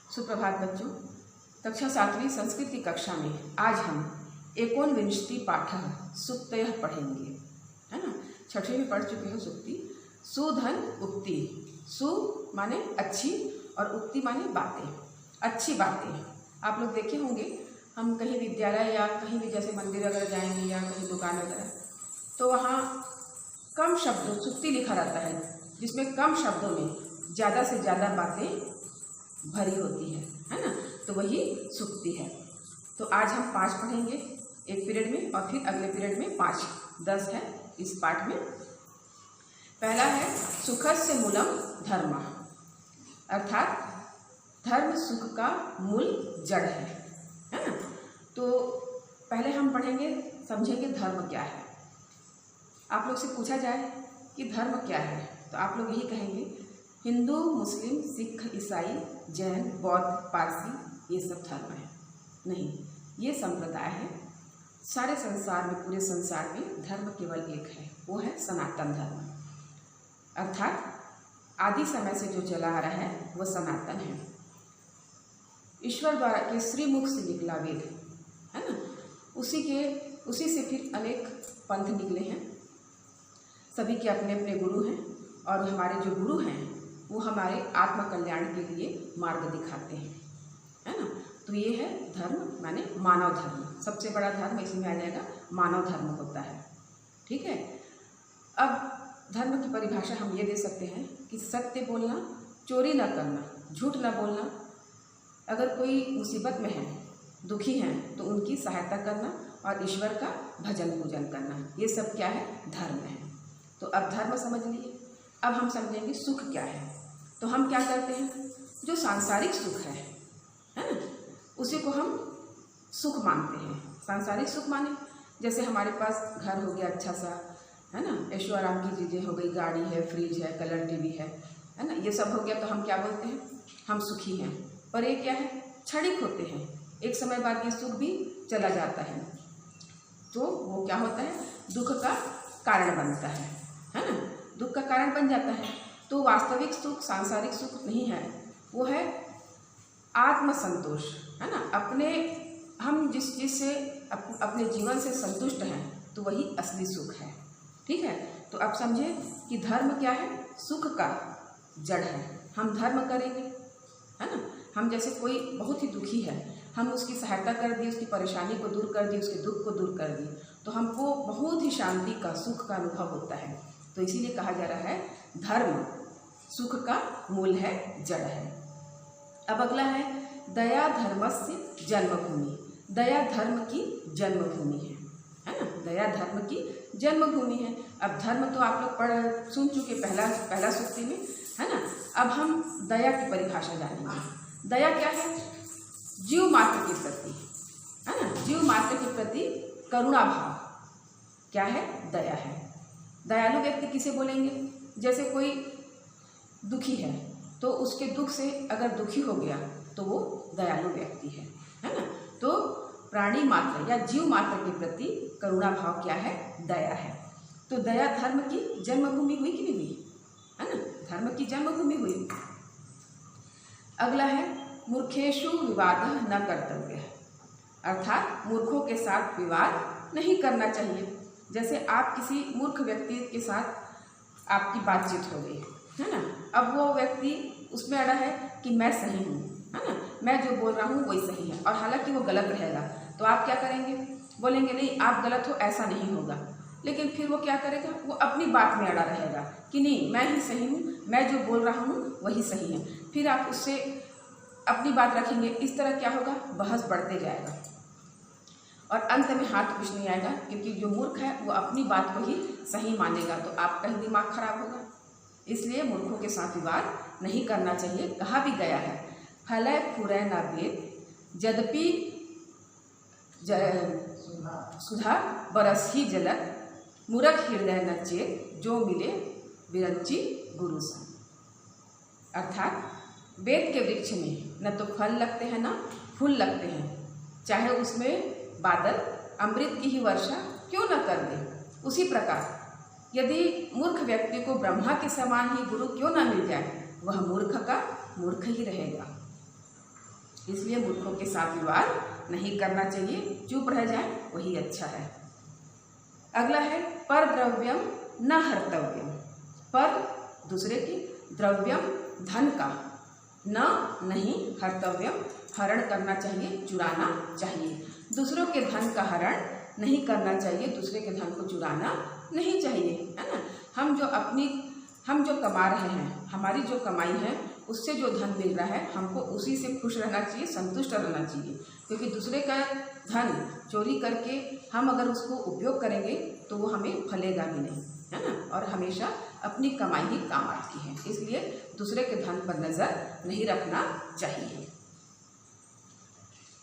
सुप्रभात बच्चों। कक्षा 7वीं संस्कृत की कक्षा में आज हम एकोनविंशति पाठः सुक्तयः पढ़ेंगे, है ना। 6वीं में पढ़ चुके हो सुक्ति। सुधन उक्ति। सु माने अच्छी और उक्ति माने बातें, अच्छी बातें। आप लोग देखे होंगे, हम कहीं विद्यालय या कहीं भी जैसे मंदिर वगैरह जाएंगे या कहीं दुकान वगैरह, तो वहाँ कम शब्दों सुक्ति लिखा रहता है, जिसमें कम शब्दों में ज़्यादा से ज़्यादा बातें भरी होती है ना। तो वही सुक्ति है। तो आज हम 5 पढ़ेंगे एक पीरियड में और फिर अगले पीरियड में 5, 10 है इस पाठ में। पहला है सुखस्य मूलम धर्म, अर्थात धर्म सुख का मूल जड़ है ना। तो पहले हम पढ़ेंगे, समझेंगे धर्म क्या है। आप लोग से पूछा जाए कि धर्म क्या है, तो आप लोग यही कहेंगे हिंदू, मुस्लिम, सिख, ईसाई, जैन, बौद्ध, पारसी, ये सब धर्म है। नहीं, ये संप्रदाय है। सारे संसार में, पूरे संसार में धर्म केवल एक है, वो है सनातन धर्म, अर्थात आदि समय से जो चला आ रहा है वो सनातन है। ईश्वर द्वारा के श्रीमुख से निकला वेद है ना, उसी से फिर अनेक पंथ निकले हैं। सभी के अपने अपने गुरु हैं और हमारे जो गुरु हैं वो हमारे आत्म कल्याण के लिए मार्ग दिखाते हैं, है ना। तो ये है धर्म माने मानव धर्म। सबसे बड़ा धर्म इसमें आ जाएगा मानव धर्म होता है, ठीक है। अब धर्म की परिभाषा हम ये दे सकते हैं कि सत्य बोलना, चोरी न करना, झूठ न बोलना, अगर कोई मुसीबत में है, दुखी हैं, तो उनकी सहायता करना और ईश्वर का भजन पूजन करना, ये सब क्या है, धर्म है। तो अब धर्म समझ लिए। अब हम समझेंगे सुख क्या है। तो हम क्या करते हैं, जो सांसारिक सुख है ना, उसी को हम सुख मानते हैं। सांसारिक सुख माने जैसे हमारे पास घर हो गया अच्छा सा, है ना, ऐशो आराम की चीज़ें हो गई, गाड़ी है, फ्रिज है, कलर टीवी है ना, ये सब हो गया तो हम क्या बोलते हैं, हम सुखी हैं। पर ये क्या है, क्षणिक होते हैं, एक समय बाद ये सुख भी चला जाता है, तो वो क्या होता है, दुख का कारण बनता है ना, दुख का कारण बन जाता है। तो वास्तविक सुख सांसारिक सुख नहीं है, वो है आत्मसंतोष, है ना। हम जिस चीज़ से अपने जीवन से संतुष्ट हैं, तो वही असली सुख है, ठीक है। तो अब समझे कि धर्म क्या है, सुख का जड़ है। हम धर्म करेंगे, है ना। हम जैसे कोई बहुत ही दुखी है, हम उसकी सहायता कर दी, उसकी परेशानी को दूर कर दी, उसके दुख को दूर कर दी, तो हमको बहुत ही शांति का, सुख का अनुभव होता है। तो इसीलिए कहा जा रहा है धर्म सुख का मूल है, जड़ है। अब अगला है दया धर्मस्य जन्मभूमि। दया धर्म की जन्मभूमि है ना, दया धर्म की जन्मभूमि है। अब धर्म तो आप लोग सुन चुके पहला सूक्ति में, है ना। अब हम दया की परिभाषा जानेंगे। दया क्या है, जीव मात्र के प्रति, है ना, जीव मात्र के प्रति करुणा भाव क्या है, दया है। दयालु व्यक्ति किसे बोलेंगे, जैसे कोई दुखी है तो उसके दुख से अगर दुखी हो गया तो वो दयालु व्यक्ति है ना। तो प्राणी मात्र या जीव मात्र के प्रति करुणा भाव क्या है, दया है। तो दया धर्म की जन्मभूमि हुई कि नहीं हुई, है ना, धर्म की जन्मभूमि हुई। अगला है मूर्खेषु विवादः न कर्तव्यः, अर्थात मूर्खों के साथ विवाद नहीं करना चाहिए। जैसे आप किसी मूर्ख व्यक्ति के साथ आपकी बातचीत हो गई, है ना। अब वो व्यक्ति उसमें अड़ा है कि मैं सही हूँ, है ना, मैं जो बोल रहा हूँ वही सही है, और हालांकि वो गलत रहेगा, तो आप क्या करेंगे, बोलेंगे नहीं आप गलत हो, ऐसा नहीं होगा। लेकिन फिर वो क्या करेगा, वो अपनी बात में अड़ा रहेगा कि नहीं मैं ही सही हूँ, मैं जो बोल रहा हूँ वही सही है। फिर आप उससे अपनी बात रखेंगे, इस तरह क्या होगा, बहस बढ़ते जाएगा और अंत में हाथ कुछ नहीं आएगा, क्योंकि जो मूर्ख है वो अपनी बात को ही सही मानेगा, तो आपका ही दिमाग खराब होगा। इसलिए मूर्खों के साथ विवाद नहीं करना चाहिए। कहा भी गया है फलय फुरय न वेद यद्यपि सुधा बरस ही जलत मूर्ख हृदय न चेत जो मिले विरंची गुरु संग। अर्थात वेद के वृक्ष में न तो फल लगते हैं न फूल लगते हैं, चाहे उसमें बादल अमृत की ही वर्षा क्यों न कर दे, उसी प्रकार यदि मूर्ख व्यक्ति को ब्रह्मा के समान ही गुरु क्यों न मिल जाए, वह मूर्ख का मूर्ख ही रहेगा। इसलिए मूर्खों के साथ विवाद नहीं करना चाहिए, चुप रह जाए वही अच्छा है। अगला है पर द्रव्यम न हर्तव्यम। पर दूसरे की, द्रव्यम धन का, न नहीं, हर्तव्यम हरण करना चाहिए, चुराना चाहिए। दूसरों के धन का हरण नहीं करना चाहिए, दूसरे के धन को चुराना नहीं चाहिए, है ना। हम जो कमा रहे हैं, हमारी जो कमाई है उससे जो धन मिल रहा है हमको उसी से खुश रहना चाहिए, संतुष्ट रहना चाहिए। क्योंकि दूसरे का धन चोरी करके हम अगर उसको उपयोग करेंगे तो वो हमें फलेगा भी नहीं, है ना। और हमेशा अपनी कमाई ही काम आती है, इसलिए दूसरे के धन पर नज़र नहीं रखना चाहिए।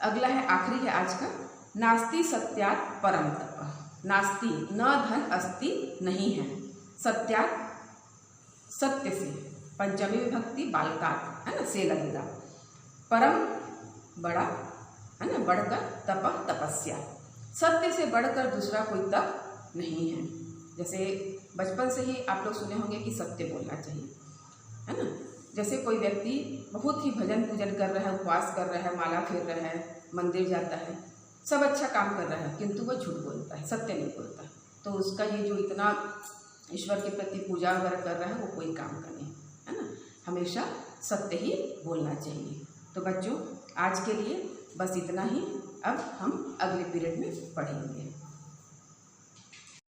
अगला है, आखिरी है आज का, नास्ति सत्यात् परम तप। नास्ति न धन अस्ति नहीं है, सत्यात् सत्य से, पंचमी विभक्ति बालकात, है ना, से लगेगा। परम बड़ा, है ना, बढ़कर, तप तपस्या, सत्य से बढ़कर दूसरा कोई तप नहीं है। जैसे बचपन से ही आप लोग सुने होंगे कि सत्य बोलना चाहिए, है ना। जैसे कोई व्यक्ति बहुत ही भजन पूजन कर रहा है, उपवास कर रहा है, माला फेर रहा है, मंदिर जाता है, सब अच्छा काम कर रहा है, किंतु वह झूठ बोलता है, सत्य नहीं बोलता है, तो उसका ये जो इतना ईश्वर के प्रति पूजा वगैरह कर रहा है वो कोई काम का नहीं, है ना। हमेशा सत्य ही बोलना चाहिए। तो बच्चों, आज के लिए बस इतना ही। अब हम अगले पीरियड में पढ़ेंगे।